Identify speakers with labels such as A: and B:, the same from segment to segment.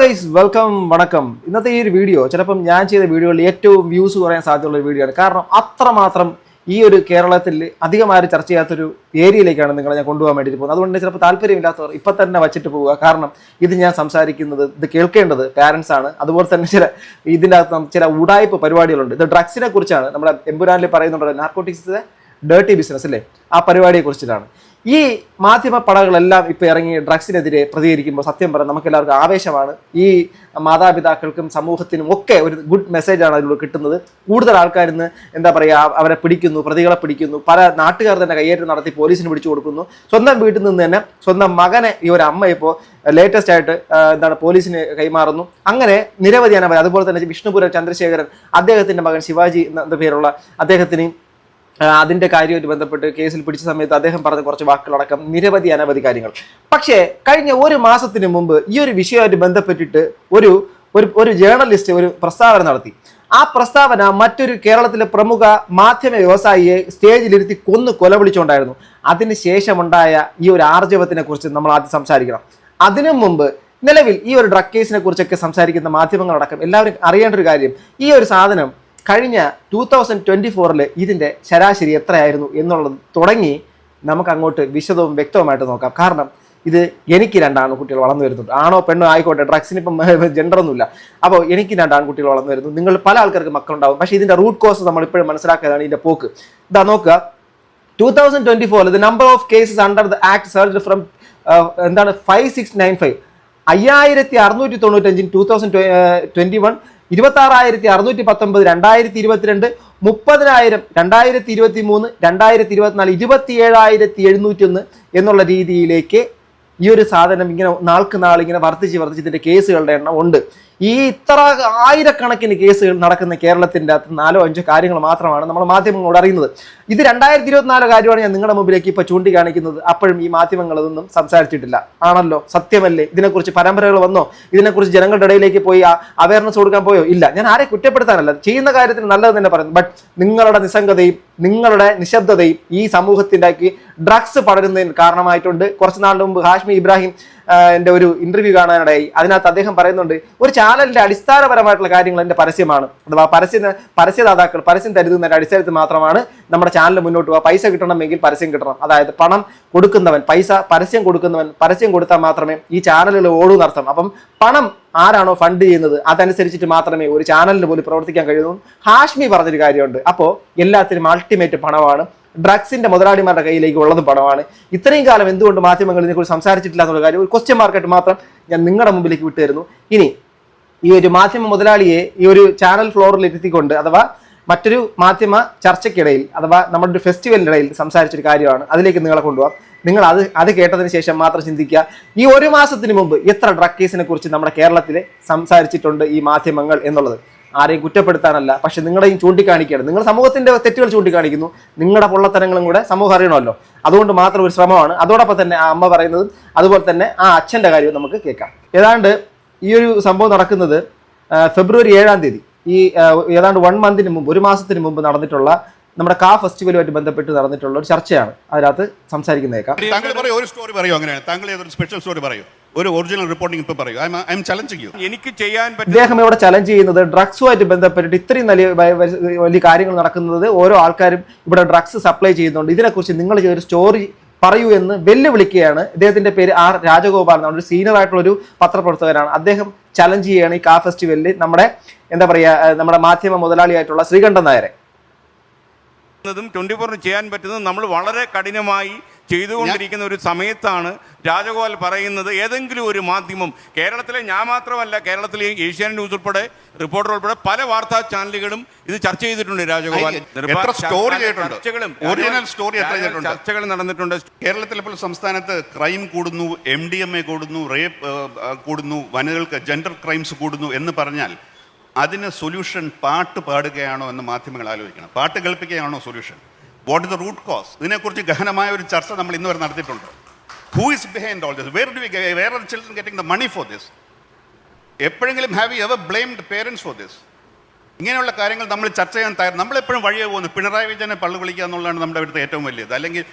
A: Guys welcome വണക്കം. ഇന്നത്തെ ഈ ഒരു വീഡിയോ ചിലപ്പം ഞാൻ ചെയ്ത വീഡിയോകളിൽ ഏറ്റവും വ്യൂസ് കുറയാൻ സാധ്യതയുള്ള ഒരു വീഡിയോ ആണ്. കാരണം അത്രമാത്രം ഈ ഒരു കേരളത്തിൽ അധികമാരും ചർച്ച ചെയ്യാത്തൊരു ഏരിയയിലേക്കാണ് നിങ്ങളെ ഞാൻ കൊണ്ടുപോകാൻ വേണ്ടിയിട്ട് പോകുന്നത്. അതുകൊണ്ട് ചിലപ്പോൾ താല്പര്യമില്ലാത്തവർ ഇപ്പം തന്നെ വച്ചിട്ട് പോവുക. കാരണം ഇത് ഞാൻ സംസാരിക്കുന്നത്, ഇത് കേൾക്കേണ്ടത് പാരൻസ് ആണ്. അതുപോലെ തന്നെ ഇതിൻ്റെ അകത്ത് ചില ഉടായ്പ പരിപാടികളുണ്ട്. ഇത് ഡ്രഗ്സിനെ കുറിച്ചാണ്. നമ്മുടെ എമ്പുരാനിൽ പറയുന്നുണ്ടല്ലോ, നാർക്കോട്ടിക്സ് ഡേർട്ടി ബിസിനസ് അല്ലേ, ആ പരിപാടിയെ കുറിച്ചിട്ടാണ്. ഈ മാധ്യമ പടകളെല്ലാം ഇപ്പം ഇറങ്ങി ഡ്രഗ്സിനെതിരെ പ്രതികരിക്കുമ്പോൾ സത്യം പറയാം നമുക്ക് എല്ലാവർക്കും ആവേശമാണ്. ഈ മാതാപിതാക്കൾക്കും സമൂഹത്തിനും ഒക്കെ ഒരു ഗുഡ് മെസ്സേജാണ് അതിലൂടെ കിട്ടുന്നത്. കൂടുതൽ ആൾക്കാരിന്ന് എന്താ പറയുക, അവരെ പിടിക്കുന്നു, പ്രതികളെ പിടിക്കുന്നു. പല നാട്ടുകാർ തന്നെ കയ്യേറ്റം നടത്തി പോലീസിന് പിടിച്ചു കൊടുക്കുന്നു. സ്വന്തം വീട്ടിൽ നിന്ന് തന്നെ സ്വന്തം മകനെ ഈ ഒരു അമ്മ ഇപ്പോൾ ലേറ്റസ്റ്റ് ആയിട്ട് പോലീസിന് കൈമാറുന്നു. അങ്ങനെ നിരവധി അനവധി. അതുപോലെ തന്നെ വിഷ്ണുപുരം ചന്ദ്രശേഖരൻ, അദ്ദേഹത്തിന്റെ മകൻ ശിവാജി എന്ന പേരുള്ള അദ്ദേഹത്തിന് അതിന്റെ കാര്യവുമായിട്ട് ബന്ധപ്പെട്ട് കേസിൽ പിടിച്ച സമയത്ത് അദ്ദേഹം പറഞ്ഞ കുറച്ച് വാക്കുകളടക്കം നിരവധി അനവധി കാര്യങ്ങൾ. പക്ഷേ കഴിഞ്ഞ ഒരു മാസത്തിന് മുമ്പ് ഈ ഒരു വിഷയമായിട്ട് ബന്ധപ്പെട്ടിട്ട് ഒരു ജേർണലിസ്റ്റ് ഒരു പ്രസ്താവന നടത്തി. ആ പ്രസ്താവന മറ്റൊരു കേരളത്തിലെ പ്രമുഖ മാധ്യമ വ്യവസായിയെ സ്റ്റേജിലിരുത്തി കൊല വിളിച്ചുകൊണ്ടായിരുന്നു. അതിനുശേഷമുണ്ടായ ഈ ഒരു ആർജവത്തിനെ കുറിച്ച് നമ്മൾ ആദ്യം സംസാരിക്കണം. അതിനു മുമ്പ് നിലവിൽ ഈ ഒരു ഡ്രഗ് കേസിനെ കുറിച്ചൊക്കെ സംസാരിക്കുന്ന മാധ്യമങ്ങളടക്കം എല്ലാവരും അറിയേണ്ട ഒരു കാര്യം, ഈ ഒരു സാധനം കഴിഞ്ഞ 2024 ഇതിൻ്റെ ശരാശരി എത്രയായിരുന്നു എന്നുള്ളത് തുടങ്ങി നമുക്ക് അങ്ങോട്ട് വിശദവും വ്യക്തവുമായിട്ട് നോക്കാം. കാരണം ഇത് എനിക്ക് 2 ആൺകുട്ടികൾ വളർന്നു വരുന്നുണ്ട്. ആണോ പെണ്ണോ ആയിക്കോട്ടെ, ഡ്രഗ്സിന് ഇപ്പം ജെൻഡറൊന്നുമില്ല. അപ്പോൾ എനിക്ക് 2 ആൺകുട്ടികൾ വളർന്നു വരുന്നു. നിങ്ങൾ പല ആൾക്കാർക്ക് മക്കളുണ്ടാവും. പക്ഷേ ഇതിൻ്റെ റൂട്ട് കോസ് നമ്മൾ ഇപ്പോഴും മനസ്സിലാക്കിയതാണ് ഇതിൻ്റെ പോക്ക്. ഇതാ നോക്കുക, 2024 the number of cases under the act surged from 5695 5695 2021, 26,619 2022, 30,000 2023, 2024 27,701 എന്നുള്ള രീതിയിലേക്ക് ഈ ഒരു സാധനം ഇങ്ങനെ നാൾക്ക് നാൾ ഇങ്ങനെ വർദ്ധിച്ച് ഇതിന്റെ കേസുകളുടെ എണ്ണം ഉണ്ട്. ഈ ഇത്ര ആയിരക്കണക്കിന് കേസുകൾ നടക്കുന്ന കേരളത്തിൻ്റെ അകത്ത് 4-5 കാര്യങ്ങൾ മാത്രമാണ് നമ്മൾ മാധ്യമങ്ങളോട് അറിയുന്നത്. ഇത് 2024 കാര്യമാണ് ഞാൻ നിങ്ങളുടെ മുമ്പിലേക്ക് ഇപ്പൊ ചൂണ്ടിക്കാണിക്കുന്നത്. അപ്പോഴും ഈ മാധ്യമങ്ങൾ അതൊന്നും സംസാരിച്ചിട്ടില്ല. ആണല്ലോ, സത്യമല്ലേ? ഇതിനെക്കുറിച്ച് പരമ്പരകൾ വന്നോ? ഇതിനെക്കുറിച്ച് ജനങ്ങളുടെ ഇടയിലേക്ക് പോയി അവയർനെസ് കൊടുക്കാൻ പോയോ? ഇല്ല. ഞാൻ ആരെ കുറ്റപ്പെടുത്താനല്ല, ചെയ്യുന്ന കാര്യത്തിന് നല്ലത് തന്നെ പറയുന്നു. ബട്ട് നിങ്ങളുടെ നിസ്സംഗതയും നിങ്ങളുടെ നിശബ്ദതയും ഈ സമൂഹത്തിൻ്റെക്ക് ഡ്രഗ്സ് പടരുന്നതിന് കാരണമായിട്ടുണ്ട്. കുറച്ച് നാളിന് മുമ്പ് ഹാഷ്മി ഇബ്രാഹിം എൻ്റെ ഒരു ഇന്റർവ്യൂ കാണാനിടയായി. അതിനകത്ത് അദ്ദേഹം പറയുന്നുണ്ട്, ഒരു ചാനലിന്റെ അടിസ്ഥാനപരമായിട്ടുള്ള കാര്യങ്ങൾ എൻ്റെ പരസ്യമാണ്, അഥവാ പരസ്യദാതാക്കൾ പരസ്യം തരുന്നതിന്റെ അടിസ്ഥാനത്തിൽ മാത്രമാണ് നമ്മുടെ ചാനൽ മുന്നോട്ട് പോവുക. പൈസ കിട്ടണമെങ്കിൽ പരസ്യം കിട്ടണം. അതായത് പണം കൊടുക്കുന്നവൻ പരസ്യം കൊടുക്കുന്നവൻ പരസ്യം കൊടുത്താൽ മാത്രമേ ഈ ചാനലുകൾ ഓടൂ നടത്തം. അപ്പം പണം ആരാണോ ഫണ്ട് ചെയ്യുന്നത് അതനുസരിച്ചിട്ട് മാത്രമേ ഒരു ചാനലിന് പോലും പ്രവർത്തിക്കാൻ കഴിയുന്നു. ഹാഷ്മി പറഞ്ഞൊരു കാര്യമുണ്ട്. അപ്പോൾ എല്ലാത്തിനും അൾട്ടിമേറ്റ് പണമാണ്. ഡ്രഗ്സിന്റെ മുതലാളിമാരുടെ കയ്യിലേക്ക് ഉള്ളത് പണമാണ്. ഇത്രയും കാലം എന്തുകൊണ്ട് മാധ്യമങ്ങൾ ഇതിനെക്കുറിച്ച് സംസാരിച്ചിട്ടില്ല എന്നുള്ള കാര്യം ഒരു ക്വസ്റ്റ്യൻ മാർക്കായിട്ട് മാത്രം ഞാൻ നിങ്ങളുടെ മുമ്പിലേക്ക് വിട്ടുതരുന്നു. ഇനി ഈ ഒരു മാധ്യമ മുതലാളിയെ ഈ ഒരു ചാനൽ ഫ്ലോറിൽ ഇരുത്തിക്കൊണ്ട്, അഥവാ മറ്റൊരു മാധ്യമ ചർച്ചയ്ക്കിടയിൽ, അഥവാ നമ്മുടെ ഒരു ഫെസ്റ്റിവലിൻ്റെ ഇടയിൽ സംസാരിച്ചൊരു കാര്യമാണ്. അതിലേക്ക് നിങ്ങളെ കൊണ്ടുപോകാം. നിങ്ങൾ അത് കേട്ടതിന് ശേഷം മാത്രം ചിന്തിക്കുക, ഈ ഒരു മാസത്തിന് മുമ്പ് എത്ര ഡ്രഗ് കേസിനെ കുറിച്ച് നമ്മുടെ കേരളത്തിൽ സംസാരിച്ചിട്ടുണ്ട് ഈ മാധ്യമങ്ങൾ എന്നുള്ളത്. ആരെയും കുറ്റപ്പെടുത്താനല്ല, പക്ഷെ നിങ്ങളെയും ചൂണ്ടിക്കാണിക്കുകയാണ്. നിങ്ങൾ സമൂഹത്തിന്റെ തെറ്റുകൾ ചൂണ്ടിക്കാണിക്കുന്നു. നിങ്ങളുടെ പൊള്ളത്തരങ്ങളും കൂടെ സമൂഹം അറിയണമല്ലോ. അതുകൊണ്ട് മാത്രം ഒരു ശ്രമമാണ്. അതോടൊപ്പം തന്നെ ആ അമ്മ പറയുന്നതും അതുപോലെ തന്നെ ആ അച്ഛൻ്റെ കാര്യവും നമുക്ക് കേൾക്കാം. ഏതാണ്ട് ഈ ഒരു സംഭവം നടക്കുന്നത് ഫെബ്രുവരി 7-ാം തീയതി, ഈ ഏതാണ്ട് 1 മന്തിന് മുമ്പ്, ഒരു മാസത്തിന് മുമ്പ് നടന്നിട്ടുള്ള നമ്മുടെ ഫെസ്റ്റിവലുമായിട്ട് ബന്ധപ്പെട്ട് നടന്നിട്ടുള്ള ഒരു ചർച്ചയാണ്. അതിനകത്ത് സംസാരിക്കുന്നേക്കാം.
B: ഒരു സ്റ്റോറി പറയൂ, അങ്ങനെയാണ് താങ്കൾ ഏതൊരു സ്പെഷ്യൽ സ്റ്റോറി പറയൂ, ഒരു ഒറിജിനൽ റിപ്പോർട്ടിംഗ് ഇപ്പൊ പറയൂ. I am challenging you. എനിക്ക് ചെയ്യാൻ പറ്റും. അദ്ദേഹം
A: ഇവിടെ ചലഞ്ച് ചെയ്യുന്നത് ഡ്രഗ്സുമായിട്ട് ബന്ധപ്പെട്ടിട്ട് ഇത്രയും വലിയ കാര്യങ്ങൾ നടക്കുന്നത്, ഓരോ ആൾക്കാരും ഇവിടെ ഡ്രഗ്സ് സപ്ലൈ ചെയ്യുന്നുണ്ട്, ഇതിനെക്കുറിച്ച് നിങ്ങൾ ചെയ്തൊരു സ്റ്റോറി പറയൂ എന്ന് വെല്ലുവിളിക്കുകയാണ്. അദ്ദേഹത്തിന്റെ പേര് R രാജഗോപാൽ എന്നാണ്. ഒരു സീനിയർ ആയിട്ടുള്ള ഒരു പത്രപ്രവർത്തകനാണ്. അദ്ദേഹം ചലഞ്ച് ചെയ്യുകയാണ് ഈ ഫെസ്റ്റിവലിൽ നമ്മുടെ നമ്മുടെ മാധ്യമ മുതലാളിയായിട്ടുള്ള ശ്രീകണ്ഠൻ നായരെ.
C: 24 ചെയ്യാൻ പറ്റുന്നത് നമ്മൾ വളരെ കഠിനമായി ചെയ്തുകൊണ്ടിരിക്കുന്ന ഒരു സമയത്താണ് രാജഗോപാൽ പറയുന്നത് ഏതെങ്കിലും ഒരു മാധ്യമം, കേരളത്തിലെ ഞാൻ മാത്രമല്ല, കേരളത്തിലെ ഏഷ്യാനെറ്റ് ന്യൂസ് ഉൾപ്പെടെ, റിപ്പോർട്ടർ ഉൾപ്പെടെ പല വാർത്താ ചാനലുകളും ഇത് ചർച്ച ചെയ്തിട്ടുണ്ട്. രാജഗോപാൽ ചർച്ചകൾ നടന്നിട്ടുണ്ട്.
B: കേരളത്തിൽ ഇപ്പോൾ സംസ്ഥാനത്ത് ക്രൈം കൂടുന്നു, MDMA കൂടുന്നു, റേപ്പ് കൂടുന്നു, വനിതകൾക്ക് ജെൻഡർ ക്രൈംസ് കൂടുന്നു എന്ന് പറഞ്ഞാൽ അതിന് സൊല്യൂഷൻ പാട്ട് പാടുകയാണോ എന്ന് മാധ്യമങ്ങൾ ആലോചിക്കണം. പാട്ട് കേൾപ്പിക്കുകയാണോ solution? What is the root cause? ഇതിനെക്കുറിച്ച് ഗഹനമായ ഒരു ചർച്ച നമ്മൾ ഇന്ന് വരെ നടത്തിയിട്ടുണ്ട്. Who is behind all this? Where are children getting the money for this? എപ്പോഴെങ്കിലും have you ever blamed parents for this? ഇങ്ങനെയുള്ള കാര്യങ്ങൾ നമ്മൾ ചർച്ച ചെയ്യാൻ തയ്യാർ. നമ്മളെപ്പോഴും വഴിയെ പോകുന്നു. പിണറായി വിജയനെ പള്ളു വിളിക്കുക എന്നുള്ളതാണ് നമ്മുടെ ഇവിടുത്തെ ഏറ്റവും വലിയത്, അല്ലെങ്കിൽ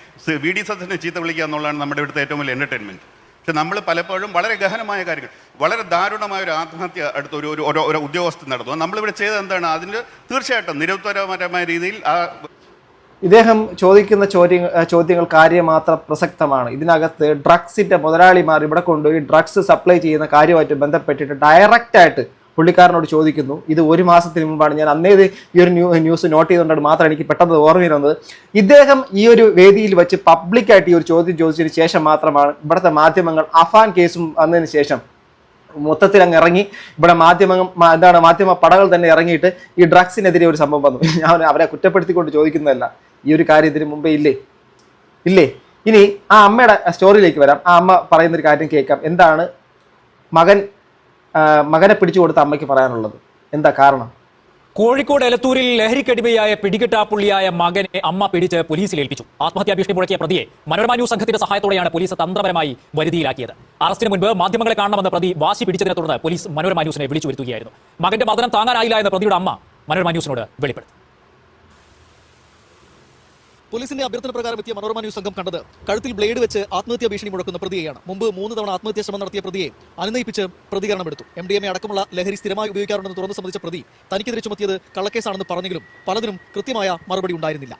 B: VD സത്യനെ ചീത്ത വിളിക്കുക എന്നുള്ളതാണ് നമ്മുടെ ഇവിടുത്തെ ഏറ്റവും വലിയ എൻ്റർടൈൻമെൻറ്റ്. പക്ഷെ നമ്മൾ പലപ്പോഴും വളരെ ഗഹനമായ കാര്യങ്ങൾ, വളരെ ദാരുണമായ ഒരു ആത്മഹത്യ അടുത്ത ഒരു ഉദ്യോഗസ്ഥൻ നടത്തുന്നു. നമ്മളിവിടെ ചെയ്തത് എന്താണ്? അതിന് തീർച്ചയായിട്ടും നിരുത്തരപരമായ രീതിയിൽ
A: ഇദ്ദേഹം ചോദിക്കുന്ന ചോദ്യങ്ങൾ കാര്യമാത്രം പ്രസക്തമാണ്. ഇതിനകത്ത് ഡ്രഗ്സിന്റെ മുതലാളിമാർ ഇവിടെ കൊണ്ടുപോയി ഡ്രഗ്സ് സപ്ലൈ ചെയ്യുന്ന കാര്യമായിട്ട് ബന്ധപ്പെട്ടിട്ട് ഡയറക്റ്റായിട്ട് പുള്ളിക്കാരനോട് ചോദിക്കുന്നു. ഇത് ഒരു മാസത്തിന് മുമ്പാണ്, ഞാൻ അന്നേ ഈ ഒരു ന്യൂസ് നോട്ട് ചെയ്തുകൊണ്ട് മാത്രം എനിക്ക് പെട്ടെന്ന് ഓർമ്മ വന്നത്. ഇദ്ദേഹം ഈ ഒരു വേദിയിൽ വെച്ച് പബ്ലിക്കായിട്ട് ഈ ഒരു ചോദ്യം ചോദിച്ചതിന് ശേഷം മാത്രമാണ് ഇവിടുത്തെ മാധ്യമങ്ങൾ അഫാൻ കേസും വന്നതിന് ശേഷം മൊത്തത്തിൽ അങ്ങ് ഇറങ്ങി ഇവിടെ മാധ്യമ പടകൾ തന്നെ ഇറങ്ങിയിട്ട് ഈ ഡ്രഗ്സിനെതിരെ ഒരു സംഭവം വന്നു. ഞാൻ അവരെ കുറ്റപ്പെടുത്തിക്കൊണ്ട് ചോദിക്കുന്നതല്ല, ഈ ഒരു കാര്യം ഇതിന് മുമ്പേ ഇല്ലേ. ഇനി ആ അമ്മയുടെ സ്റ്റോറിയിലേക്ക് വരാം. ആ അമ്മ പറയുന്നൊരു കാര്യം കേൾക്കാം. എന്താണ് മകനെ പിടിച്ചു കൊടുത്ത അമ്മയ്ക്ക് പറയാനുള്ളത്? എന്താ കാരണം?
D: കോഴിക്കോട് എലത്തൂരിൽ ലഹരിക്കടിമയായ പിടികിട്ടാപ്പുള്ളിയായ മകനെ അമ്മ പിടിച്ച് പോലീസിൽ ഏൽപ്പിച്ചു. ആത്മഹത്യാ ഭീഷണി മുഴക്കിയ പ്രതിയെ മനോരമ ന്യൂസ് സംഘത്തിന്റെ സഹായത്തോടെയാണ് പോലീസ് തന്ത്രപരമായി വരുതിയിലാക്കിയത്. അറസ്റ്റിന് മുൻപ് മാധ്യമങ്ങളെ കാണണമെന്ന പ്രതി വാശി പിടിച്ചതിനെ തുടർന്ന് പോലീസ് മനോരമ ന്യൂസിനെ വിളിച്ചു വരുത്തുകയായിരുന്നു. മകന്റെ മർദ്ദനം താങ്ങാനായില്ല എന്ന പ്രതിയുടെ അമ്മ മനോരമ ന്യൂസിനോട് വെളിപ്പെടുത്തി.
E: പോലീസിന്റെ അഭ്യർത്ഥന പ്രകാരം എത്തിയ മനോരമ ന്യൂസ് സംഘം കണ്ടത് കഴുത്തിൽ ബ്ലേഡ് വെച്ച് ആത്മഹത്യാ ഭീഷണി മുഴക്കുന്ന പ്രതിയെയാണ്. മുമ്പ് 3 തവണ ആത്മഹത്യാ ശ്രമം നടത്തിയ പ്രതിയെ അനുനയിപ്പിച്ച് പ്രതികരണമെടുത്തു. MDMA അടക്കമുള്ള ലഹരി സ്ഥിരമായി ഉപയോഗിക്കാറുണ്ടെന്ന് തുറന്നു സംബന്ധിച്ച പ്രതി തനിക്കെതിരെ ചുമത്തിയത് കള്ളക്കേസാണെന്ന് പറഞ്ഞെങ്കിലും പലതിനും കൃത്യമായ മറുപടി ഉണ്ടായിരുന്നില്ല.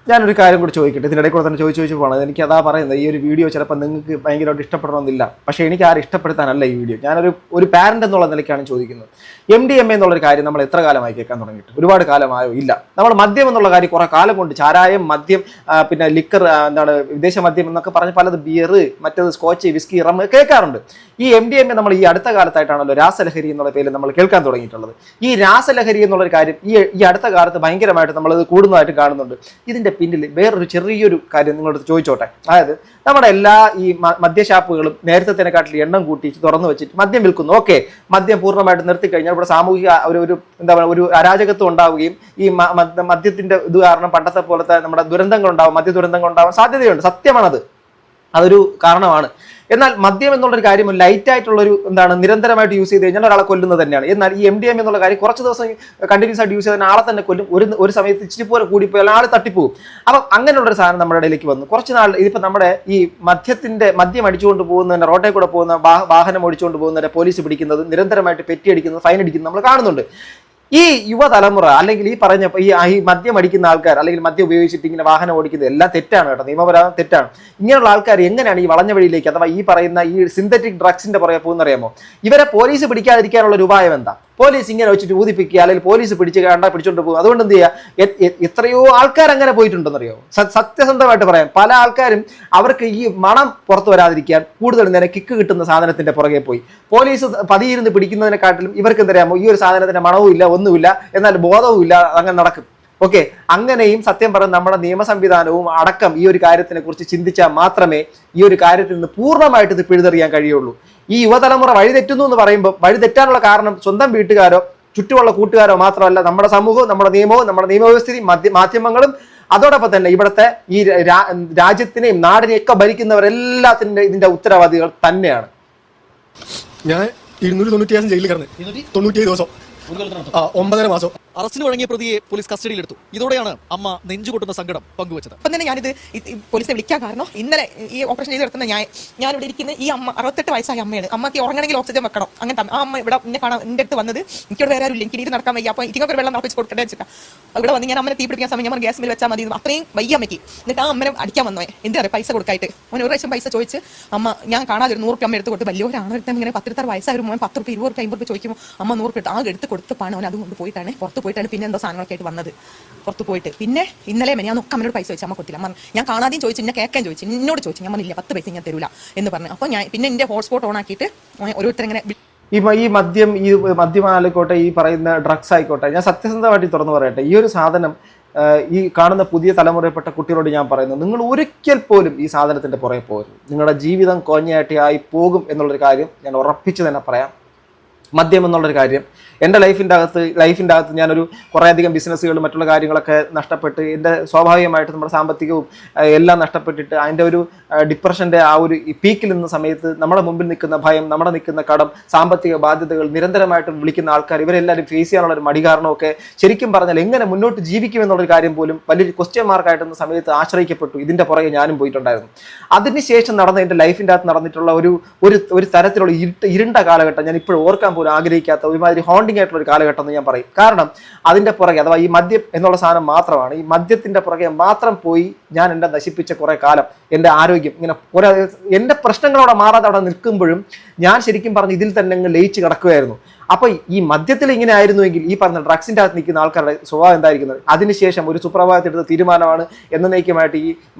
A: ഞാനൊരു കാര്യം കൂടി ചോദിക്കട്ടെ, ഇതിനിടയിൽ കൂടെ തന്നെ ചോദിച്ചു പോകണം. എനിക്ക് അതാ പറയുന്നത്, ഈ ഒരു വീഡിയോ ചിലപ്പോൾ നിങ്ങൾക്ക് ഭയങ്കരമായിട്ട് ഇഷ്ടപ്പെടണമെന്നില്ല. പക്ഷേ എനിക്ക് ആരും ഇഷ്ടപ്പെടുത്താനല്ല ഈ വീഡിയോ. ഞാനൊരു പാരന്റ് എന്നുള്ള നിലയ്ക്കാണ് ചോദിക്കുന്നത്. MDMA എന്നുള്ളൊരു കാര്യം നമ്മൾ എത്ര കാലമായി കേൾക്കാൻ തുടങ്ങിയിട്ട്? ഒരുപാട് കാലമായോ? ഇല്ല. നമ്മൾ മദ്യം എന്നുള്ള കാര്യം കുറെ കാലം കൊണ്ട്, ചാരായം, മദ്യം, പിന്നെ ലിക്കർ, വിദേശ മദ്യം എന്നൊക്കെ പറഞ്ഞ് പലത്, ബിയർ, മറ്റേത് സ്കോച്ച്, വിസ്കി, റം കേൾക്കാറുണ്ട്. ഈ MDMA നമ്മൾ ഈ അടുത്ത കാലത്തായിട്ടാണല്ലോ രാസലഹരി എന്നുള്ള പേരിൽ നമ്മൾ കേൾക്കാൻ തുടങ്ങിയിട്ടുള്ളത്. ഈ രാസലഹരി എന്നുള്ളൊരു കാര്യം ഈ അടുത്ത കാലത്ത് ഭയങ്കരമായിട്ട് നമ്മളത് കൂടുന്നതായിട്ട് കാണുന്നുണ്ട്. ഇതിന്റെ പിന്നിൽ വേറൊരു ചെറിയൊരു കാര്യം നിങ്ങളോട് ചോദിച്ചോട്ടെ. അതായത് നമ്മുടെ എല്ലാ ഈ മദ്യഷാപ്പുകളും നേരത്തെക്കാട്ടിൽ എണ്ണം കൂട്ടി തുറന്നു വെച്ചിട്ട് മദ്യം വിൽക്കുന്നു. ഓക്കെ, മദ്യം പൂർണ്ണമായിട്ട് നിർത്തിക്കഴിഞ്ഞാൽ ഇവിടെ സാമൂഹിക ഒരു അരാജകത്വം ഉണ്ടാവുകയും ഈ മദ്യത്തിന്റെ ഇത് കാരണം പണ്ടത്തെ പോലത്തെ നമ്മുടെ ദുരന്തങ്ങൾ ഉണ്ടാവും, മദ്യ ദുരന്തങ്ങൾ ഉണ്ടാവാൻ സാധ്യതയുണ്ട്. സത്യമാണത്, അതൊരു കാരണമാണ്. എന്നാൽ മദ്യം എന്നുള്ളൊരു കാര്യം ലൈറ്റ് ആയിട്ടുള്ളൊരു നിരന്തരമായിട്ട് യൂസ് ചെയ്ത് കഴിഞ്ഞാൽ ഒരാളെ കൊല്ലുന്നത് തന്നെയാണ്. എന്നാൽ ഈ MDMA എന്നുള്ള കാര്യം കുറച്ച് ദിവസം കണ്ടിന്യൂസ് ആയിട്ട് യൂസ് ചെയ്താൽ ആളെ തന്നെ കൊല്ലും. ഒരു സമയത്ത് ഇച്ചിരി പോലെ കൂടിപ്പോയാൽ ആൾ തട്ടിപ്പോകും. അപ്പം അങ്ങനെയുള്ളൊരു സാധനം നമ്മുടെ ഇടയിലേക്ക് വന്നു. കുറച്ച് നാൾ ഇതിപ്പോൾ നമ്മുടെ ഈ മദ്യം അടിച്ചുകൊണ്ട് പോകുന്നതിൻ്റെ, റോഡിൽ കൂടെ പോകുന്ന വാഹനം ഓടിച്ചുകൊണ്ട് പോകുന്നതിൻ്റെ പോലീസ് പിടിക്കുന്നത്, നിരന്തരമായിട്ട് പെറ്റിയടിക്കുന്നത്, ഫൈൻ അടിക്കുന്നത് നമ്മൾ കാണുന്നുണ്ട്. ഈ യുവതലമുറ അല്ലെങ്കിൽ ഈ പറഞ്ഞ ഈ മദ്യം അടിക്കുന്ന ആൾക്കാർ അല്ലെങ്കിൽ മദ്യം ഉപയോഗിച്ചിട്ട് ഇങ്ങനെ വാഹനം ഓടിക്കുന്നത് എല്ലാം തെറ്റാണ് കേട്ടോ, നിയമപരമായി തെറ്റാണ്. ഇങ്ങനെയുള്ള ആൾക്കാർ എങ്ങനെയാണ് ഈ വളഞ്ഞ വഴിയിലേക്ക് അഥവാ ഈ പറയുന്ന ഈ സിന്തറ്റിക് ഡ്രഗ്സിന്റെ പുറകെ പോകുന്നറിയാമോ? ഇവരെ പോലീസ് പിടിക്കാതിരിക്കാനുള്ള ഒരു ഉപായം എന്താ? പോലീസ് ഇങ്ങനെ വെച്ചിട്ട് ഊതിപ്പിക്കുക, അല്ലെങ്കിൽ പോലീസ് പിടിച്ചുകൊണ്ട് പോകും. അതുകൊണ്ട് എന്ത് ചെയ്യുക? എത്രയോ ആൾക്കാർ അങ്ങനെ പോയിട്ടുണ്ടെന്നറിയോ? സത്യസന്ധമായിട്ട് പറയാം, പല ആൾക്കാരും അവർക്ക് ഈ മണം പുറത്തു വരാതിരിക്കാൻ കൂടുതൽ നേരം കിക്ക് കിട്ടുന്ന സാധനത്തിന്റെ പുറകെ പോയി. പോലീസ് പതിയിരുന്ന് പിടിക്കുന്നതിനെക്കാട്ടിലും ഇവർക്ക് എന്തറിയാമോ? ഈ ഒരു സാധനത്തിന്റെ മണവും ഇല്ല, ഒന്നുമില്ല, എന്നാൽ ബോധവും ഇല്ല, അങ്ങനെ നടക്കും. ഓക്കെ, അങ്ങനെയും സത്യം പറഞ്ഞ നമ്മുടെ നിയമ സംവിധാനവും അടക്കം ഈ ഒരു കാര്യത്തിനെ കുറിച്ച് ചിന്തിച്ചാൽ മാത്രമേ ഈ ഒരു കാര്യത്തിൽ നിന്ന് പൂർണ്ണമായിട്ട് ഇത് പിഴുതെറിയാൻ കഴിയുള്ളൂ. ഈ യുവതലമുറ വഴിതെറ്റുന്നു എന്ന് പറയുമ്പോൾ വഴിതെറ്റാനുള്ള കാരണം സ്വന്തം വീട്ടുകാരോ ചുറ്റുമുള്ള കൂട്ടുകാരോ മാത്രമല്ല, നമ്മുടെ സമൂഹവും നമ്മുടെ നിയമവും നമ്മുടെ നിയമവ്യവസ്ഥയും മാധ്യമങ്ങളും അതോടൊപ്പം തന്നെ ഇവിടുത്തെ ഈ രാജ്യത്തിനെയും നാടിനെയും ഒക്കെ ഭരിക്കുന്നവരെല്ലാത്തിൻ്റെ ഇതിന്റെ ഉത്തരവാദികൾ തന്നെയാണ്.
F: ഞാൻ 297 ജയിലിൽ കിടന്ന് 97 ദിവസം 9.5 മാസം.
E: അറസ്റ്റിന് വഴങ്ങിയ പ്രതിയെ പോലീസ് കസ്റ്റഡിയിലെടുത്തു. ഇതോടെയാണ് അമ്മ നെഞ്ചുകൊട്ടുന്ന സങ്കടം പങ്കുവച്ചത്.
G: അപ്പം തന്നെ ഞാനിത് പോലീസിനെ വിളിക്കാൻ കാരണം ഇന്നലെ ഈ ഓപ്പറേഷൻ ചെയ്ത് കിടത്തുന്ന ഞാനിവിടെ ഇരിക്കുന്ന ഈ അമ്മ 68 വയസ്സായ അമ്മയാണ്. അമ്മയ്ക്ക് ഉറങ്ങണമെങ്കിൽ ഓക്സിജൻ വെക്കണം. അങ്ങനത്തെ ആ അമ്മ ഇവിടെ എന്നെ കാണാൻ എൻ്റെ അടുത്ത് വന്നത്, എനിക്കോട് വേറെ ആരും എനിക്ക് ഇത് നടക്കാൻ വയ്യ, അപ്പോൾ എനിക്കൊക്കെ വെള്ളം നടപ്പിച്ച് കൊടുക്കട്ടെ വെച്ചിട്ടാ ഇവിടെ വന്ന് ഞാൻ അമ്മനെ തീ പിടിക്കാൻ സമയം ഞാൻ ഗ്യാസ് മിൽ വെച്ചാൽ മതി, അത്രയും വയ്യ അമ്മയ്ക്ക്. എന്നിട്ട് ആ അമ്മനെ അടിക്കാൻ വന്നോ എന്താ പറയുക, പൈസ കൊടുക്കായിട്ട്. അവൻ ഒരു പ്രാവശ്യം പൈസ ചോദിച്ച് അമ്മ ഞാൻ കാണാതെ ഒരു 100 രൂപ അമ്മ എടുത്ത് കൊടുത്ത്, വലിയൊരാണ് എടുത്താൽ ഇങ്ങനെ 10-6 വയസ്സായ ഒരു മോൻ 10 രൂപ 20 രൂപ 50 രൂപ ചോദിക്കുമ്പോൾ അമ്മ 100 രൂപ ആ എടുത്ത് കൊടുത്ത് പണം അവൻ അതുകൊണ്ട് പോയിട്ടാണ് പുറത്ത് പോയിട്ടാണ് പിന്നെ എന്തോ സാധനങ്ങളൊക്കെ ആയിട്ട് വന്നത്. പുറത്ത് പോയിട്ട് പിന്നെ ഇന്നലെ ഞാൻ ഒക്കെ അമ്മനോട് പൈസ ചോദിച്ചു, അമ്മ കൊടുത്തില്ല. അമ്മ ഞാൻ കാണാതെയും ചോദിച്ചു, എന്നെ കേൾക്കാൻ ചോദിച്ചു, എന്നോട് ചോദിച്ചു, ഞാൻ പറഞ്ഞില്ല 10 പൈസ ഞാൻ തരൂല എന്ന് പറഞ്ഞു. അപ്പോൾ ഞാൻ പിന്നെ എൻ്റെ ഹോട്ട്സ്പോട്ട് ഓൺ ആക്കിയിട്ട് ഓരോരുത്തരെങ്ങനെ
A: ഈ മദ്യമായിക്കോട്ടെ, ഈ പറയുന്ന ഡ്രഗ്സ് ആയിക്കോട്ടെ, ഞാൻ സത്യസന്ധമായിട്ട് തുറന്നു പറയട്ടെ, ഈ ഒരു സാധനം ഈ കാണുന്ന പുതിയ തലമുറയിൽപ്പെട്ട കുട്ടികളോട് ഞാൻ പറയുന്നത്, നിങ്ങൾ ഒരിക്കൽ പോലും ഈ സാധനത്തിന്റെ പുറകെ പോകരുത്. നിങ്ങളുടെ ജീവിതം കോഞ്ഞയാട്ടി ആയി പോകും എന്നുള്ളൊരു കാര്യം ഞാൻ ഉറപ്പിച്ച് തന്നെ പറയാം. മദ്യം എന്നുള്ളൊരു കാര്യം എൻ്റെ ലൈഫിൻ്റെ അകത്ത് ഞാനൊരു കുറേയധികം ബിസിനസ്സുകളും മറ്റുള്ള കാര്യങ്ങളൊക്കെ നഷ്ടപ്പെട്ട് എൻ്റെ സ്വാഭാവികമായിട്ട് നമ്മുടെ സാമ്പത്തികവും എല്ലാം നഷ്ടപ്പെട്ടിട്ട് അതിൻ്റെ ഒരു ഡിപ്രഷൻ്റെ ആ ഒരു പീക്കിൽ നിന്ന സമയത്ത് നമ്മുടെ മുമ്പിൽ നിൽക്കുന്ന ഭയം, നമ്മുടെ നിൽക്കുന്ന കടം, സാമ്പത്തിക ബാധ്യതകൾ, നിരന്തരമായിട്ട് വിളിക്കുന്ന ആൾക്കാർ, ഇവരെല്ലാവരും ഫേസ് ചെയ്യാനുള്ള ഒരു മടി കാരണമൊക്കെ ശരിക്കും പറഞ്ഞാൽ എങ്ങനെ മുന്നോട്ട് ജീവിക്കുമെന്നുള്ളൊരു കാര്യം പോലും വലിയൊരു ക്വസ്റ്റ്യൻ മാർക്കായിട്ടെന്ന സമയത്ത് ആശ്രയിക്കപ്പെട്ടു. ഇതിൻ്റെ പുറകെ ഞാനും പോയിട്ടുണ്ടായിരുന്നു. അതിനുശേഷം നടന്ന എൻ്റെ ലൈഫിൻ്റെ അകത്ത് നടന്നിട്ടുള്ള ഒരു തരത്തിലുള്ള ഇരുണ്ട കാലഘട്ടം ഞാൻ ഇപ്പോഴും ഓർക്കാൻ പോലും ആഗ്രഹിക്കാത്ത ഒരുമാതിരി ഹോണ്ടിങ് ആയിട്ടുള്ള ഒരു കാലഘട്ടം എന്ന് ഞാൻ പറയും. കാരണം അതിൻ്റെ പുറകെ, അഥവാ ഈ മദ്യം എന്നുള്ള സാധനം മാത്രമാണ്, ഈ മദ്യത്തിൻ്റെ പുറകെ മാത്രം പോയി ഞാൻ എൻ്റെ നശിപ്പിച്ച കുറേ കാലം, എൻ്റെ ആരോഗ്യം ഇങ്ങനെ കുറേ എൻ്റെ പ്രശ്നങ്ങളോടെ മാറാതെ അവിടെ നിൽക്കുമ്പോഴും ഞാൻ ശരിക്കും പറഞ്ഞ് ഇതിൽ തന്നെ അങ്ങ് ലയിച്ച് കിടക്കുകയായിരുന്നു. അപ്പോൾ ഈ മദ്യത്തിൽ ഇങ്ങനെ ആയിരുന്നുവെങ്കിൽ ഈ പറഞ്ഞ ഡ്രഗ്സിൻ്റെ അകത്ത് നിൽക്കുന്ന ആൾക്കാരുടെ സ്വഭാവം എന്തായിരിക്കുന്നത്? അതിനുശേഷം ഒരു സുപ്രഭാതത്തിലെടുത്ത തീരുമാനമാണ് എന്നേക്കുമായിട്ട് ഈ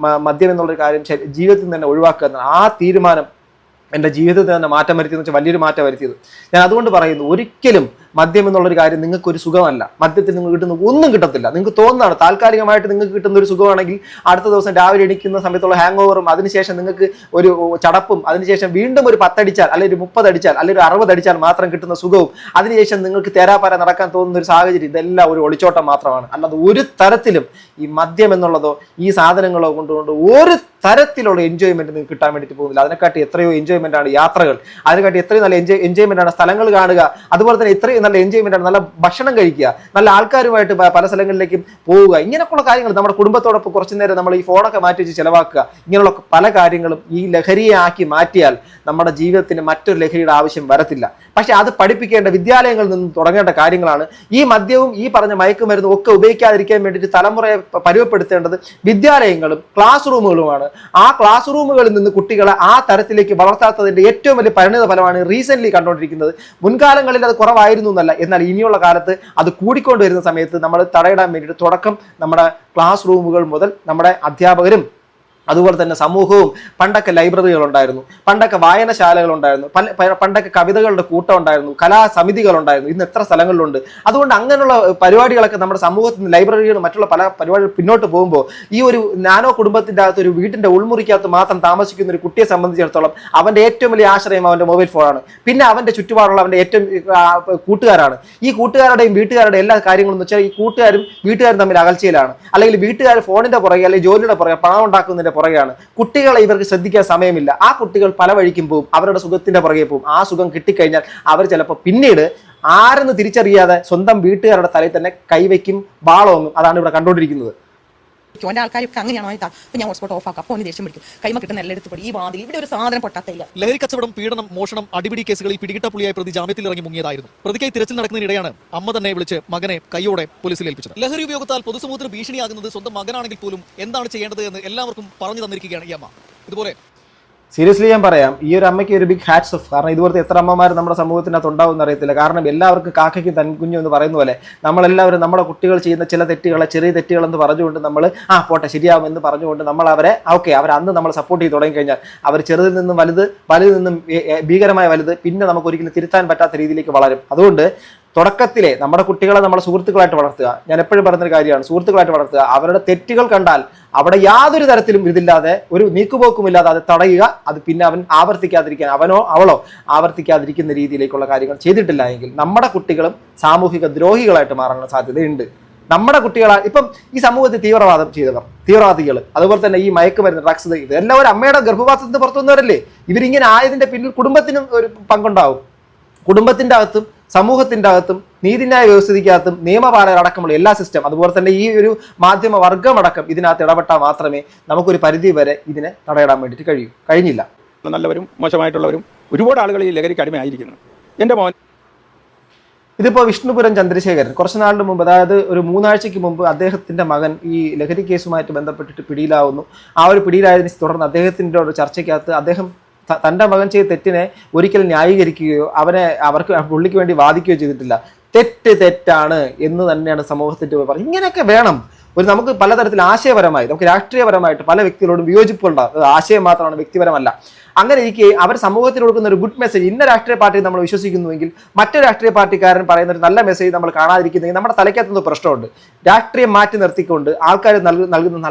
A: മദ്യം എന്നുള്ളൊരു കാര്യം ജീവിതത്തിൽ തന്നെ ഒഴിവാക്കുക എന്നതാണ്. ആ തീരുമാനം എൻ്റെ ജീവിതത്തിൽ തന്നെ മാറ്റം വരുത്തിയെന്ന് വെച്ചാൽ വലിയൊരു മാറ്റം വരുത്തിയത്. ഞാൻ അതുകൊണ്ട് പറയുന്നു, ഒരിക്കലും മദ്യം എന്നുള്ളൊരു കാര്യം നിങ്ങൾക്കൊരു സുഖമല്ല. മദ്യത്തിൽ നിങ്ങൾക്ക് കിട്ടുന്ന ഒന്നും കിട്ടത്തില്ല. നിങ്ങൾക്ക് തോന്നുന്നതാണ് താൽക്കാലികമായിട്ട് നിങ്ങൾക്ക് കിട്ടുന്ന ഒരു സുഖമാണെങ്കിൽ അടുത്ത ദിവസം രാവിലെ എണീക്കുന്ന സമയത്തുള്ള ഹാങ് ഓവറും അതിനുശേഷം നിങ്ങൾക്ക് ഒരു ചടപ്പും അതിനുശേഷം വീണ്ടും ഒരു 10 അടിച്ചാൽ അല്ലെങ്കിൽ ഒരു 30 അടിച്ചാൽ അല്ലെങ്കിൽ ഒരു 60 അടിച്ചാൽ മാത്രം കിട്ടുന്ന സുഖവും അതിനുശേഷം നിങ്ങൾക്ക് തേരാപ്പാര നടക്കാൻ തോന്നുന്ന ഒരു സാഹചര്യം, ഇതെല്ലാം ഒരു ഒളിച്ചോട്ടം മാത്രമാണ്. അല്ലാതെ ഒരു തരത്തിലും ഈ മദ്യം എന്നുള്ളതോ ഈ സാധനങ്ങളോ കൊണ്ടുകൊണ്ട് ഒരു തരത്തിലുള്ള എൻജോയ്മെന്റ് നിങ്ങൾക്ക് കിട്ടാൻ വേണ്ടിയിട്ട് പോകുന്നില്ല. അതിനെക്കാട്ടി എത്രയോ എൻജോയ്മെന്റ് ആണ് യാത്രകൾ, അതിനെക്കാട്ടി എത്രയും നല്ല എൻജോയ്മെന്റ് ആണ് സ്ഥലങ്ങൾ കാണുക, അതുപോലെ തന്നെ എത്രയും നല്ല എൻജോയ്മെന്റ് ആണ് നല്ല ഭക്ഷണം കഴിക്കുക, നല്ല ആൾക്കാരുമായിട്ട് പല സ്ഥലങ്ങളിലേക്കും പോവുക. ഇങ്ങനെയൊക്കെയുള്ള കാര്യങ്ങൾ നമ്മുടെ കുടുംബത്തോടൊപ്പം കുറച്ചു നേരം നമ്മൾ ഈ ഫോണൊക്കെ മാറ്റി വെച്ച് ചിലവാക്കുക. ഇങ്ങനെയുള്ള പല കാര്യങ്ങളും ഈ ലഹരിയെ ആക്കി മാറ്റിയാൽ നമ്മുടെ ജീവിതത്തിന് മറ്റൊരു ലഹരിയുടെ ആവശ്യം വരത്തില്ല. പക്ഷെ അത് പഠിപ്പിക്കേണ്ട വിദ്യാലയങ്ങളിൽ നിന്ന് തുടങ്ങേണ്ട കാര്യങ്ങളാണ്. ഈ മദ്യവും ഈ പറഞ്ഞ മയക്കുമരുന്നും ഒക്കെ ഉപയോഗിക്കാതിരിക്കാൻ വേണ്ടിയിട്ട് തലമുറയെ പരുവപ്പെടുത്തേണ്ടത് വിദ്യാലയങ്ങളും ക്ലാസ് റൂമുകളുമാണ്. ആ ക്ലാസ് റൂമുകളിൽ നിന്ന് കുട്ടികളെ ആ തരത്തിലേക്ക് വളർത്താത്തതിന്റെ ഏറ്റവും വലിയ പരിണിത ഫലമാണ് റീസെന്റ് കണ്ടുകൊണ്ടിരിക്കുന്നത്. മുൻകാലങ്ങളിൽ അത് കുറവായിരുന്നു എന്നല്ല, എന്നാൽ ഇനിയുള്ള കാലത്ത് അത് കൂടിക്കൊണ്ടുവരുന്ന സമയത്ത് നമ്മൾ തടയിടാൻ വേണ്ടിയിട്ട് തുടക്കം നമ്മുടെ ക്ലാസ് റൂമുകൾ മുതൽ നമ്മുടെ അധ്യാപകരും അതുപോലെ തന്നെ സമൂഹവും. പണ്ടൊക്കെ ലൈബ്രറികൾ ഉണ്ടായിരുന്നു, പണ്ടൊക്കെ വായനശാലകൾ ഉണ്ടായിരുന്നു, പണ്ടൊക്കെ കവിതകളുടെ കൂട്ടം ഉണ്ടായിരുന്നു, കലാസമിതികൾ ഉണ്ടായിരുന്നു. ഇന്ന് എത്ര സ്ഥലങ്ങളിലുണ്ട്. അതുകൊണ്ട് അങ്ങനെയുള്ള പരിപാടികളൊക്കെ നമ്മുടെ സമൂഹത്തിന് ലൈബ്രറികളും മറ്റുള്ള പല പരിപാടികൾ പിന്നോട്ട് പോകുമ്പോൾ ഈ ഒരു നാനോ കുടുംബത്തിൻ്റെ അകത്ത് ഒരു വീട്ടിൻ്റെ ഉൾമുറിക്കകത്ത് മാത്രം താമസിക്കുന്ന ഒരു കുട്ടിയെ സംബന്ധിച്ചിടത്തോളം അവൻ്റെ ഏറ്റവും വലിയ ആശ്രയം അവൻ്റെ മൊബൈൽ ഫോണാണ്. പിന്നെ അവൻ്റെ ചുറ്റുപാടുള്ള അവൻ്റെ ഏറ്റവും കൂട്ടുകാരാണ്. ഈ കൂട്ടുകാരുടെയും വീട്ടുകാരുടെയും എല്ലാ കാര്യങ്ങളും എന്ന് വെച്ചാൽ ഈ കൂട്ടുകാരും വീട്ടുകാരും തമ്മിൽ അകൽച്ചയിലാണ്. അല്ലെങ്കിൽ വീട്ടുകാർ ഫോണിൻ്റെ പുറകെ അല്ലെങ്കിൽ ജോലിയുടെ പുറകെ പണം ഉണ്ടാക്കുന്നതിൻ്റെ പുറകെയാണ്. കുട്ടികളെ ഇവർക്ക് ശ്രദ്ധിക്കാൻ സമയമില്ല. ആ കുട്ടികൾ പല വഴിക്കും പോകും, അവരുടെ സുഖത്തിന്റെ പുറകെ പോകും. ആ സുഖം കിട്ടിക്കഴിഞ്ഞാൽ അവർ ചിലപ്പോൾ പിന്നീട് ആരെന്ന് തിരിച്ചറിയാതെ സ്വന്തം വീട്ടുകാരുടെ തലയിൽ തന്നെ കൈവയ്ക്കും, ബാളോങ്ങും. അതാണ് ഇവിടെ കണ്ടുകൊണ്ടിരിക്കുന്നത്.
G: ഓന്റെ ആൾക്കാരൊക്കെ അങ്ങനെയാണോ? ഞാൻ ഹോട്ട്സ്പോട്ട് ഓഫ് ആക്കാം, അപ്പോൾ ദേഷ്യം പിടിക്കും, കൈമ കിട്ടുന്ന എല്ലാം എടുത്ത് ഈ വാതിൽ ഇവിടെ ഒരു സാധനം പൊട്ടാത്തില്ല.
E: ലഹരി കച്ചവടം, പീഡനം, മോഷണം, അടിപിടി കേസുകളിൽ പിടികിട്ട പുള്ളിയായ പ്രതി ജാമ്യത്തിൽ ഇറങ്ങി മുങ്ങിയതായിരുന്നു. പ്രതിക്കായി തിരച്ചിൽ നടക്കുന്നതിനിടെയാണ് അമ്മ തന്നെ വിളിച്ച് മകനെ കൈയോടെ പോലീസിൽ ഏൽപ്പിച്ചത്. ലഹരി ഉപയോഗത്താൽ പൊതുസമൂഹത്തിന് ഭീഷണിയാകുന്നത് സ്വന്തം മകനാണെങ്കിൽ പോലും എന്താണ് ചെയ്യേണ്ടത് എന്ന് എല്ലാവർക്കും പറഞ്ഞു തന്നിരിക്കുകയാണ് ഈ അമ്മ. ഇതുപോലെ
A: സീരിയസ്ലി ഞാൻ പറയാം, ഈ ഒരു അമ്മയ്ക്ക് ഒരു ബിഗ് ഹാറ്റ്സ് ഓഫ്. കാരണം ഇതുപോലത്തെ എത്ര അമ്മമാർ നമ്മുടെ സമൂഹത്തിനകത്ത് ഉണ്ടാവുമെന്ന് അറിയത്തില്ല. കാരണം എല്ലാവർക്കും കാക്കയ്ക്കും തൻകുഞ്ഞു എന്ന് പറയുന്ന പോലെ നമ്മളെല്ലാവരും നമ്മുടെ കുട്ടികൾ ചെയ്യുന്ന ചില തെറ്റുകളെ ചെറിയ തെറ്റുകളെന്ന് പറഞ്ഞുകൊണ്ട് നമ്മൾ പോട്ടെ ശരിയാവുമെന്ന് പറഞ്ഞുകൊണ്ട് നമ്മൾ അവരെ അവർ അന്ന് നമ്മൾ സപ്പോർട്ട് ചെയ്ത് തുടങ്ങിക്കഴിഞ്ഞാൽ അവർ ചെറുതിൽ നിന്നും വലുതിൽ നിന്നും ഭീകരമായ വലുത് പിന്നെ നമുക്ക് ഒരിക്കലും തിരുത്താൻ പറ്റാത്ത രീതിയിലേക്ക് വളരും. അതുകൊണ്ട് തുടക്കത്തിലെ നമ്മുടെ കുട്ടികളെ നമ്മുടെ സുഹൃത്തുക്കളായിട്ട് വളർത്തുക. ഞാൻ എപ്പോഴും പറയുന്നൊരു കാര്യമാണ്, സുഹൃത്തുക്കളായിട്ട് വളർത്തുക. അവരുടെ തെറ്റുകൾ കണ്ടാൽ അവിടെ യാതൊരു തരത്തിലും ഇതില്ലാതെ ഒരു നീക്കുപോക്കുമില്ലാതെ അത് തടയുക. അത് പിന്നെ അവൻ ആവർത്തിക്കാതിരിക്കാൻ, അവനോ അവളോ ആവർത്തിക്കാതിരിക്കുന്ന രീതിയിലേക്കുള്ള കാര്യങ്ങൾ ചെയ്തിട്ടില്ല എങ്കിൽ നമ്മുടെ കുട്ടികളും സാമൂഹിക ദ്രോഹികളായിട്ട് മാറാനുള്ള സാധ്യതയുണ്ട്. നമ്മുടെ കുട്ടികളാണ് ഇപ്പം ഈ സമൂഹത്തിൽ തീവ്രവാദം ചെയ്തവർ, തീവ്രവാദികൾ, അതുപോലെ തന്നെ ഈ മയക്കുമരുന്ന്, ഡ്രഗ്സ്, ഇതെല്ലാം ഒരു അമ്മയുടെ ഗർഭപാത്രത്തിന് പുറത്തു വന്നവരല്ലേ. ഇവരിങ്ങനെ ആയതിന്റെ പിന്നിൽ കുടുംബത്തിനും ഒരു പങ്കുണ്ടാവും. കുടുംബത്തിന്റെ അകത്തും സമൂഹത്തിന്റെ അകത്തും നീതിന്യായ വ്യവസ്ഥിതിക്കകത്തും നിയമപാലകരടക്കമുള്ള എല്ലാ സിസ്റ്റം, അതുപോലെ തന്നെ ഈ ഒരു മാധ്യമ വർഗമടക്കം ഇതിനകത്ത് ഇടപെട്ടാൽ മാത്രമേ നമുക്കൊരു പരിധി വരെ ഇതിനെ തടയിടാൻ വേണ്ടിയിട്ട് കഴിഞ്ഞില്ല.
H: നല്ലവരും മോശമായിട്ടുള്ളവരും ഒരുപാട് ആളുകൾ ഈ ലഹരിക്ക് അടിമയായിരിക്കുന്നു. എൻ്റെ മോൻ
A: ഇതിപ്പോൾ വിഷ്ണുപുരം ചന്ദ്രശേഖരൻ കുറച്ച് നാളിന് മുമ്പ്, അതായത് ഒരു 3 ആഴ്ചയ്ക്ക് മുമ്പ് അദ്ദേഹത്തിന്റെ മകൻ ഈ ലഹരി കേസുമായിട്ട് ബന്ധപ്പെട്ടിട്ട് പിടിയിലാവുന്നു. ആ ഒരു പിടിയിലായതിനെ തുടർന്ന് അദ്ദേഹത്തിൻ്റെ ഒരു ചർച്ചയ്ക്കകത്ത് അദ്ദേഹം തൻ്റെ മകൻ ചെയ്ത തെറ്റിനെ ഒരിക്കലും ന്യായീകരിക്കുകയോ പുള്ളിക്ക് വേണ്ടി വാദിക്കുകയോ ചെയ്തിട്ടില്ല. തെറ്റാണ് എന്ന് തന്നെയാണ് സമൂഹത്തിൻ്റെ പറയുന്നത്. ഇങ്ങനെയൊക്കെ വേണം. നമുക്ക് പലതരത്തിൽ ആശയപരമായി, നമുക്ക് രാഷ്ട്രീയപരമായിട്ട് പല വ്യക്തികളോടും വിയോജിപ്പുണ്ടാകും. അത് ആശയം മാത്രമാണ്, വ്യക്തിപരമല്ല. അങ്ങനെ ഇരിക്കെ അവർ സമൂഹത്തിന് കൊടുക്കുന്ന ഒരു ഗുഡ് മെസ്സേജ്, ഇന്ന രാഷ്ട്രീയ പാർട്ടി നമ്മൾ വിശ്വസിക്കുന്നുവെങ്കിൽ മറ്റു രാഷ്ട്രീയ പാർട്ടിക്കാരൻ പറയുന്ന ഒരു നല്ല മെസ്സേജ് നമ്മൾ കാണാതിരിക്കുന്നെങ്കിൽ നമ്മുടെ തലയ്ക്കകത്തുനിന്ന് പ്രശ്നമുണ്ട്. രാഷ്ട്രീയം മാറ്റി നിർത്തിക്കൊണ്ട് ആൾക്കാർ നൽകുന്ന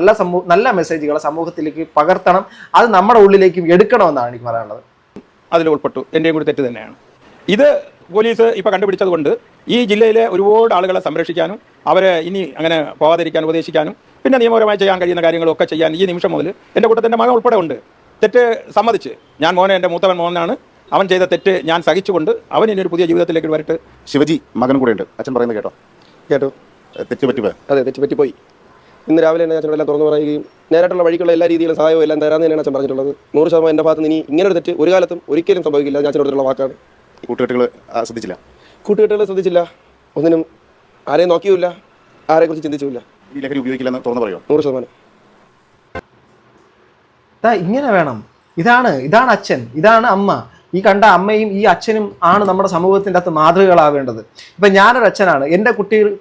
A: നല്ല മെസ്സേജുകളെ സമൂഹത്തിലേക്ക് പകർത്തണം. അത് നമ്മുടെ ഉള്ളിലേക്കും എടുക്കണമെന്നാണ് എനിക്ക് പറയാനുള്ളത്.
H: അതിൽ ഉൾപ്പെട്ടു, എൻ്റെയും കൂടി തെറ്റ് തന്നെയാണ്. ഇത് പോലീസ് ഇപ്പോൾ കണ്ടുപിടിച്ചത് കൊണ്ട് ഈ ജില്ലയിലെ ഒരുപാട് ആളുകളെ സംരക്ഷിക്കാനും അവരെ ഇനി അങ്ങനെ പോകാതിരിക്കാൻ ഉപദേശിക്കാനും പിന്നെ നിയമപരമായി ചെയ്യാൻ കഴിയുന്ന കാര്യങ്ങളൊക്കെ ചെയ്യാൻ ഈ നിമിഷം മുതൽ എൻ്റെ കൂട്ടത്തിൻ്റെ മകൻ ഉൾപ്പെടെ ഉണ്ട്. തെറ്റ് സമ്മതിച്ച് ഞാൻ മോനെ, എൻ്റെ മൂത്തവൻ മോനാണ്, അവൻ ചെയ്ത തെറ്റ് ഞാൻ സഹിച്ചുകൊണ്ട് അവൻ ഇനി ഒരു പുതിയ ജീവിതത്തിലേക്ക് വരട്ടെ.
I: ശിവജി മകനും കൂടെ ഉണ്ട്. അച്ഛൻ പറയുന്നത് കേട്ടോ? തെറ്റ് പറ്റിപ്പോയി. അതെ, തെറ്റ് പറ്റിപ്പോയി. ഇന്ന് രാവിലെ തന്നെ അച്ഛനെല്ലാം തുറന്നു പറയുകയും നേരിട്ടുള്ള വഴിക്കുള്ള എല്ലാ രീതിയിലും സഹായവും എല്ലാം തരാമെന്ന് തന്നെയാണ് അച്ഛൻ പറഞ്ഞിട്ടുള്ളത്. 100% എൻ്റെ ഭാഗത്ത് ഇനി ഇങ്ങനെ ഒരു തെറ്റ് ഒരു കാലത്തും ഒരിക്കലും സംഭവിക്കില്ല. ഞാൻ അച്ഛനോടുള്ള വാക്കാണ്. കൂട്ടുകെട്ടുകൾ ശ്രദ്ധിച്ചില്ല, ഒന്നിനും ആരെയും നോക്കിയില്ല, ആരെക്കുറിച്ച് ചിന്തിച്ചില്ല. ഈ ലഹരി ഉപയോഗിക്കില്ലെന്ന് തുറന്നു പറയുമോ? 100%.
A: ഇങ്ങനെ വേണം. ഇതാണ് അച്ഛൻ, ഇതാണ് അമ്മ. ഈ കണ്ട അമ്മയും ഈ അച്ഛനും ആണ് നമ്മുടെ സമൂഹത്തിൻ്റെ അകത്ത് മാതൃകകളാവേണ്ടത്. ഇപ്പം ഞാനൊരു അച്ഛനാണ്. എൻ്റെ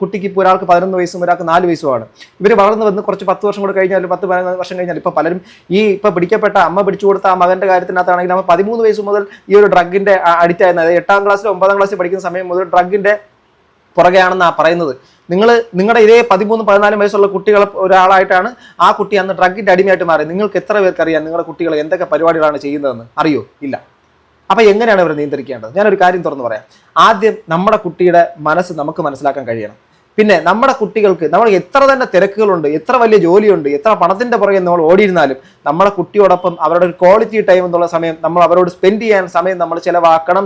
A: കുട്ടിക്ക് ഇപ്പോൾ ഒരാൾക്ക് 11 വയസ്സും ഒരാൾക്ക് 4 വയസ്സുമാണ്. ഇവർ വളർന്നു വന്ന് കുറച്ച് 10 വർഷം കൂടെ കഴിഞ്ഞാൽ 10-15 വർഷം കഴിഞ്ഞാൽ ഇപ്പോൾ പലരും ഇപ്പോൾ പിടിക്കപ്പെട്ട അമ്മ പിടിച്ചു കൊടുത്ത ആ മകൻ്റെ കാര്യത്തിനകത്താണെങ്കിൽ നമ്മൾ 13 വയസ്സ് മുതൽ ഈ ഒരു ഡ്രഗിൻ്റെ അഡിക്റ്റ് ആയിരുന്നത്. അതായത് 8ാം ക്ലാസ്സിലോ 9ാം ക്ലാസ്സിൽ പഠിക്കുന്ന സമയം മുതൽ ഡ്രഗിൻ്റെ പുറകെയാണെന്നാണ് പറയുന്നത്. നിങ്ങളുടെ ഇതേ 13-14 വയസ്സുള്ള കുട്ടികളെ ഒരാളായിട്ടാണ് ആ കുട്ടി അന്ന് ഡ്രഗിൻ്റെ അടിമയായിട്ട് മാറി. നിങ്ങൾക്ക് എത്ര പേർക്ക് അറിയാം നിങ്ങളുടെ കുട്ടികൾ എന്തൊക്കെ പരിപാടികളാണ് ചെയ്യുന്നതെന്ന്? അറിയോ? ഇല്ല. അപ്പം എങ്ങനെയാണ് ഇവരെ നിയന്ത്രിക്കേണ്ടത്? ഞാനൊരു കാര്യം തുറന്നു പറയാം. ആദ്യം നമ്മുടെ കുട്ടിയുടെ മനസ്സ് നമുക്ക് മനസ്സിലാക്കാൻ കഴിയണം. പിന്നെ നമ്മുടെ കുട്ടികൾക്ക് നമ്മൾ എത്ര തന്നെ തിരക്കുകളുണ്ട്, എത്ര വലിയ ജോലിയുണ്ട്, എത്ര പണത്തിൻ്റെ പുറകെ നമ്മൾ ഓടിയിരുന്നാലും നമ്മുടെ കുട്ടിയോടൊപ്പം അവരുടെ ഒരു ക്വാളിറ്റി ടൈം എന്നുള്ള സമയം നമ്മൾ അവരോട് സ്പെൻഡ് ചെയ്യാൻ സമയം നമ്മൾ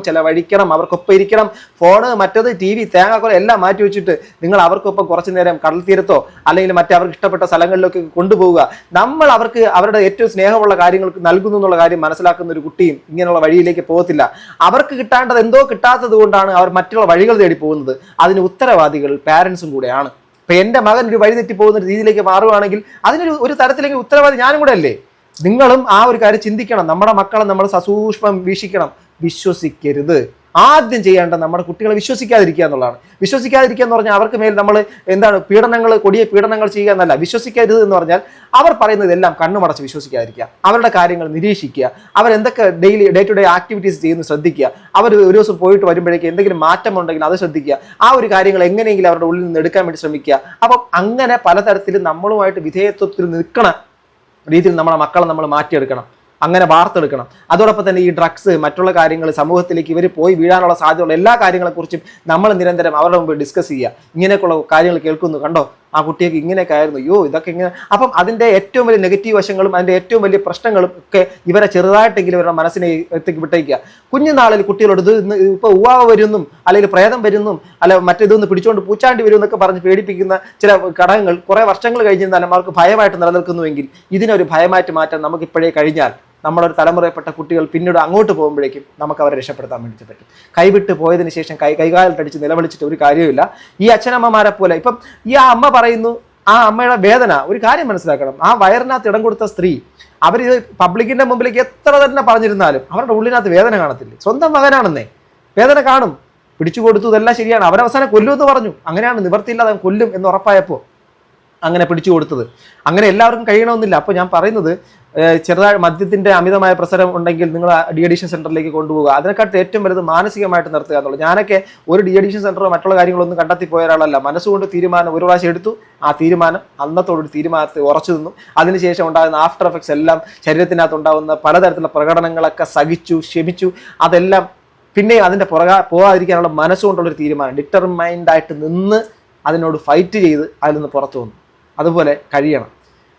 A: ചെലവഴിക്കണം, അവർക്കൊപ്പം ഇരിക്കണം. ഫോണ്, മറ്റത് TV, തേങ്ങാക്കൊല എല്ലാം മാറ്റി വെച്ചിട്ട് നിങ്ങൾ അവർക്കൊപ്പം കുറച്ചു നേരം കടൽ തീരത്തോ അല്ലെങ്കിൽ അവർക്ക് ഇഷ്ടപ്പെട്ട സ്ഥലങ്ങളിലൊക്കെ കൊണ്ടുപോവുക. നമ്മൾ അവർക്ക് അവരുടെ ഏറ്റവും സ്നേഹമുള്ള കാര്യങ്ങൾക്ക് നൽകുന്നു എന്നുള്ള കാര്യം മനസ്സിലാക്കുന്ന ഒരു കുട്ടിയും ഇങ്ങനെയുള്ള വഴിയിലേക്ക് പോകത്തില്ല. അവർക്ക് കിട്ടാണ്ടത് എന്തോ കിട്ടാത്തത് കൊണ്ടാണ് അവർ മറ്റുള്ള വഴികൾ തേടി പോകുന്നത്. അതിന് ഉത്തരവാദികൾ പാരൻസും കൂടെയാണ്. ഇപ്പൊ എൻ്റെ മകൻ ഒരു വഴി തെറ്റി പോകുന്ന രീതിയിലേക്ക് മാറുകയാണെങ്കിൽ അതിനൊരു തരത്തിലേക്ക് ഉത്തരവാദി ഞാനും കൂടെ അല്ലേ? നിങ്ങളും ആ ഒരു കാര്യം ചിന്തിക്കണം. നമ്മുടെ മക്കളെ നമ്മൾ സസൂക്ഷ്മം വീക്ഷിക്കണം. വിശ്വസിക്കരുത്. ആദ്യം ചെയ്യേണ്ടത് നമ്മുടെ കുട്ടികളെ വിശ്വസിക്കാതിരിക്കുക എന്നുള്ളതാണ്. വിശ്വസിക്കാതിരിക്കുക എന്ന് പറഞ്ഞാൽ അവർക്ക് മേൽ നമ്മൾ കൊടിയ പീഡനങ്ങൾ ചെയ്യുക എന്നല്ല. വിശ്വസിക്കരുത് എന്ന് പറഞ്ഞാൽ അവർ പറയുന്നതെല്ലാം കണ്ണുമടച്ച് വിശ്വസിക്കാതിരിക്കുക. അവരുടെ കാര്യങ്ങൾ നിരീക്ഷിക്കുക. അവരെന്തൊക്കെ ഡേ ടു ഡേ ആക്ടിവിറ്റീസ് ചെയ്യുന്നു ശ്രദ്ധിക്കുക. അവർ ഒരു ദിവസം പോയിട്ട് വരുമ്പോഴേക്ക് എന്തെങ്കിലും മാറ്റമുണ്ടെങ്കിൽ അത് ശ്രദ്ധിക്കുക. ആ ഒരു കാര്യങ്ങൾ എങ്ങനെയെങ്കിലും അവരുടെ ഉള്ളിൽ നിന്ന് എടുക്കാൻ വേണ്ടി ശ്രമിക്കുക. അപ്പം അങ്ങനെ പലതരത്തിലും നമ്മളുമായിട്ട് വിധേയത്വത്തിൽ നിൽക്കണ രീതിയിൽ നമ്മുടെ മക്കളെ നമ്മൾ മാറ്റിയെടുക്കണം, അങ്ങനെ വാർത്തെടുക്കണം. അതോടൊപ്പം തന്നെ ഈ ഡ്രഗ്സ്, മറ്റുള്ള കാര്യങ്ങൾ, സമൂഹത്തിലേക്ക് ഇവർ പോയി വീഴാനുള്ള സാധ്യതയുള്ള എല്ലാ കാര്യങ്ങളെക്കുറിച്ചും നമ്മൾ നിരന്തരം അവരുടെ മുമ്പ് ഡിസ്കസ് ചെയ്യുക. ഇങ്ങനെയൊക്കെയുള്ള കാര്യങ്ങൾ കേൾക്കുന്നു, കണ്ടോ ആ കുട്ടിയൊക്കെ ഇങ്ങനെയൊക്കെ ആയിരുന്നു, അയ്യോ ഇതൊക്കെ ഇങ്ങനെ. അപ്പം അതിൻ്റെ ഏറ്റവും വലിയ നെഗറ്റീവ് വശങ്ങളും അതിൻ്റെ ഏറ്റവും വലിയ പ്രശ്നങ്ങളും ഒക്കെ ഇവരെ ചെറുതായിട്ടെങ്കിലും ഇവരുടെ മനസ്സിനെ വിട്ടേക്കുക. കുഞ്ഞുനാളിൽ കുട്ടികളോട് ഇത് ഇപ്പോൾ ഉവ്വാവ് വരുന്നും അല്ലെങ്കിൽ പ്രേതം വരുന്നും അല്ല മറ്റേതൊന്ന് പിടിച്ചുകൊണ്ട് പൂച്ചാണ്ടി വരും എന്നൊക്കെ പറഞ്ഞ് പേടിപ്പിക്കുന്ന ചില ഘടകങ്ങൾ കുറേ വർഷങ്ങൾ കഴിഞ്ഞിരുന്നാലും അവർക്ക് ഭയമായിട്ട് നിലനിൽക്കുന്നുവെങ്കിൽ ഇതിനൊരു ഭയമായിട്ട് മാറ്റാൻ നമുക്കിപ്പോഴേ കഴിഞ്ഞാൽ നമ്മളൊരു തലമുറയിൽപ്പെട്ട കുട്ടികൾ പിന്നീട് അങ്ങോട്ട് പോകുമ്പോഴേക്കും നമുക്ക് അവരെ രക്ഷപ്പെടുത്താൻ വേണ്ടി പറ്റും. കൈവിട്ട് പോയതിന് ശേഷം കൈകാലിട്ടടിച്ച് നിലവിളിച്ചിട്ട് ഒരു കാര്യമില്ല. ഈ അച്ഛനമ്മമാരെ പോലെ ഇപ്പം ഈ ആ അമ്മ പറയുന്നു, ആ അമ്മയുടെ വേദന ഒരു കാര്യം മനസ്സിലാക്കണം. ആ വയറിനകത്ത് ഇടം കൊടുത്ത സ്ത്രീ അവരിത് പബ്ലിക്കിന്റെ മുമ്പിലേക്ക് എത്ര തന്നെ പറഞ്ഞിരുന്നാലും അവരുടെ ഉള്ളിനകത്ത് വേദന കാണത്തില്ലേ? സ്വന്തം മകനാണെന്നേ, വേദന കാണും. പിടിച്ചു കൊടുത്തു, ഇതെല്ലാം ശരിയാണ്. അവരവസാനം കൊല്ലുമെന്ന് പറഞ്ഞു. അങ്ങനെയാണ്, നിവർത്തിയില്ലാതെ കൊല്ലും എന്ന് ഉറപ്പായപ്പോൾ അങ്ങനെ പിടിച്ചു കൊടുത്തത്. അങ്ങനെ എല്ലാവർക്കും കഴിയണമെന്നില്ല. അപ്പോൾ ഞാൻ പറയുന്നത് ചെറുതായി മദ്യത്തിൻ്റെ അമിതമായ പ്രസരം ഉണ്ടെങ്കിൽ നിങ്ങൾ ഡി അഡിക്ഷൻ സെൻ്ററിലേക്ക് കൊണ്ടുപോകുക. അതിനെക്കാട്ട് ഏറ്റവും വലുത് മാനസികമായിട്ട് നിർത്തുക എന്നുള്ളത്. ഞാനൊക്കെ ഒരു ഡി അഡിക്ഷൻ സെൻ്ററോ മറ്റുള്ള കാര്യങ്ങളൊന്നും കണ്ടെത്തി പോയ ഒരാളല്ല. മനസ്സുകൊണ്ട് തീരുമാനം ഒരു പ്രാവശ്യം എടുത്തു, ആ തീരുമാനം അന്നത്തോടൊരു തീരുമാനത്തിൽ ഉറച്ചു നിന്നു. അതിനുശേഷം ഉണ്ടാകുന്ന ആഫ്റ്റർ എഫക്ട്സ് എല്ലാം, ശരീരത്തിനകത്ത് ഉണ്ടാകുന്ന പലതരത്തിലുള്ള പ്രകടനങ്ങളൊക്കെ സഹിച്ചു, ക്ഷമിച്ചു. അതെല്ലാം പിന്നെ അതിൻ്റെ പോകാതിരിക്കാനുള്ള മനസ്സുകൊണ്ടുള്ളൊരു തീരുമാനം, ഡിറ്റർമൈൻഡായിട്ട് നിന്ന് അതിനോട് ഫൈറ്റ് ചെയ്ത് അതിൽ നിന്ന് പുറത്തു വന്നു. അതുപോലെ കഴിയണം.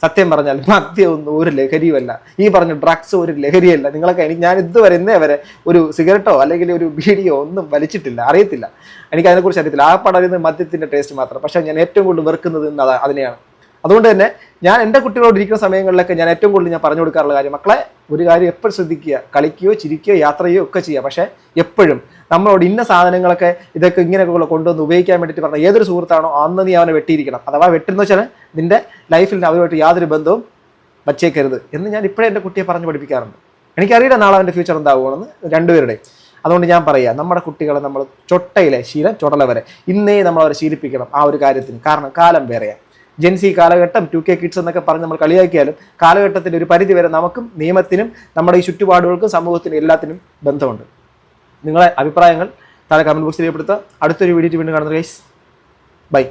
A: സത്യം പറഞ്ഞാൽ മദ്യമൊന്നും ഒരു ലഹരിയുമല്ല. ഈ പറഞ്ഞ ഡ്രഗ്സ് ഒരു ലഹരിയല്ല. നിങ്ങളൊക്കെ ഞാൻ ഇതുവരെ ഇന്നേ വരെ ഒരു സിഗരറ്റോ അല്ലെങ്കിൽ ഒരു ബീഡിയോ ഒന്നും വലിച്ചിട്ടില്ല, അറിയത്തില്ല. എനിക്ക് അതിനെക്കുറിച്ച് അറിയത്തില്ല. ആ പടരുന്നത് മദ്യത്തിൻ്റെ ടേസ്റ്റ് മാത്രം. പക്ഷേ ഞാൻ ഏറ്റവും കൂടുതൽ വെറുക്കുന്നത് അതിനെയാണ്. അതുകൊണ്ട് തന്നെ ഞാൻ എൻ്റെ കുട്ടികളോട് ഇരിക്കുന്ന സമയങ്ങളിലൊക്കെ ഞാൻ ഏറ്റവും കൂടുതൽ ഞാൻ പറഞ്ഞു കൊടുക്കാറുള്ള കാര്യം, മക്കളെ ഒരു കാര്യം എപ്പോഴും ശ്രദ്ധിക്കുക. കളിക്കുകയോ ചിരിക്കുകയോ യാത്ര ചെയ്യുകയോ ഒക്കെ ചെയ്യുക. പക്ഷേ എപ്പോഴും നമ്മളോട് ഇന്ന സാധനങ്ങളൊക്കെ ഇതൊക്കെ ഇങ്ങനെയൊക്കെ കൊണ്ടുവന്ന് ഉപയോഗിക്കാൻ വേണ്ടിയിട്ട് പറഞ്ഞ ഏതൊരു സുഹൃത്താണോ അന്ന് നീ അവനെ വെട്ടിയിരിക്കണം. അഥവാ വെട്ടുന്ന വെച്ചാൽ നിന്റെ ലൈഫിൽ അവരുമായിട്ട് യാതൊരു ബന്ധവും വച്ചേക്കരുത് എന്ന് ഞാൻ ഇപ്പോഴേ എൻ്റെ കുട്ടിയെ പറഞ്ഞ് പഠിപ്പിക്കാറുണ്ട്. എനിക്കറിയില്ല നാളെ അവൻ്റെ ഫ്യൂച്ചർ എന്താവുകയാണെന്ന് രണ്ടുപേരുടെയും. അതുകൊണ്ട് ഞാൻ പറയുക, നമ്മുടെ കുട്ടികളെ നമ്മൾ ചൊട്ടയിലെ ശീലം ചുടല വരെ ഇന്നേ നമ്മൾ അവരെ ശീലിപ്പിക്കണം ആ ഒരു കാര്യത്തിന്. കാരണം കാലം വേറെയാണ്. ജെൻസി കാലഘട്ടം, 2K കിഡ്സ് എന്നൊക്കെ പറഞ്ഞ് നമ്മൾ കളിയാക്കിയാലും കാലഘട്ടത്തിൻ്റെ ഒരു പരിധി വരെ നമുക്കും നിയമത്തിനും നമ്മുടെ ഈ ചുറ്റുപാടുകൾക്കും സമൂഹത്തിനും എല്ലാത്തിനും ബന്ധമുണ്ട്. നിങ്ങളെ അഭിപ്രായങ്ങൾ താഴെ കമൻറ്റ് ബോക്സിൽ രേഖപ്പെടുത്തുക. അടുത്തൊരു വീഡിയോ വീണ്ടും കാണുന്നത് ഗൈസ്. ബൈ.